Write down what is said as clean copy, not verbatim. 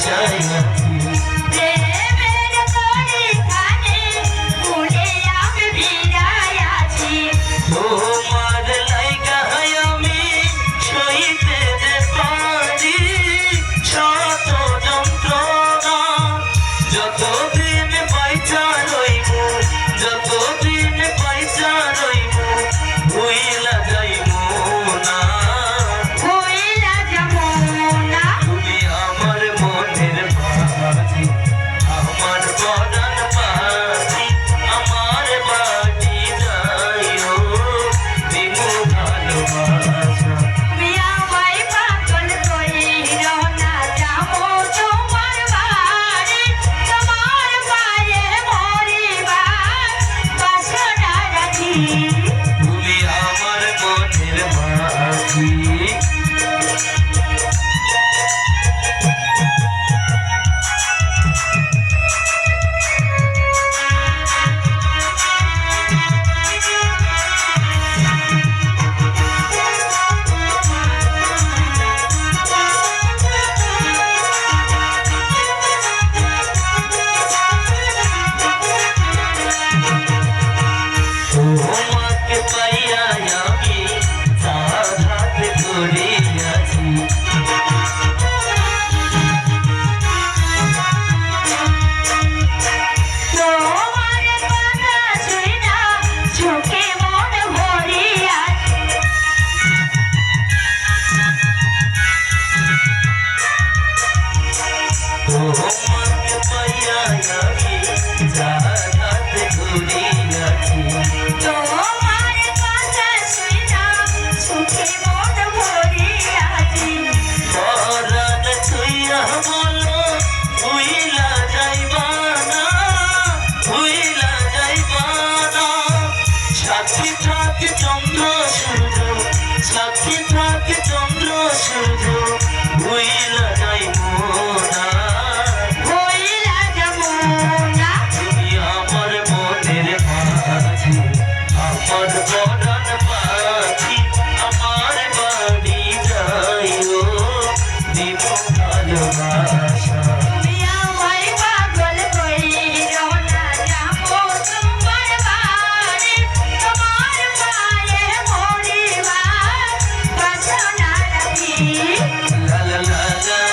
আশায় আছি প্রেমের তরিখানে ভুলে আমি ভিড়ায় আছি তোমার লাইগা আমি সইতে যে পারি শত যন্ত্রণা যতদিন বাইচা রইব যতদিন বাইচা রইব ভুইলা যাইব না ভুইলা যাব না তুমি আমার মনের বাজি আমার পরাণ বাজি আমার বাড়ি যাইও দিমু ভালোবাসা তুমি আমায় পাগল কইরো না যাবো তোমার বাড়ি তোমার পায়ে মরিবার বাসনা রাখি তুমি আমার মনের বাজি তোমাকে পাইয়া আমি সাধাত করিয়াছি তোমার কথা শুইনা চোখে মন ভরিয়া তোমাকে পাইয়া আমি সাধাত করিয়াছি তোমার কথা শুইনা চোখে মন ভরিয়াছি পরাণ ছুঁইয়া বলো ভুইলা যাইবা না ভুইলা যাইবা না সাক্ষী থাকে চন্দ্র সূর্য সাক্ষী থাকে চন্দ্র সূর্য ভুইলা যাইব না ভুইলা যাব না তুমি আমার মনের বাজি আমার পরাণ বাজি আমার বাড়ি যাইও দিব ভালোবাসা তুমি আমায় পাগল কইরো না যাবো তোমার বাড়ি তোমার পায়ে মরিবার বাসনা রাখি লা লা লা লা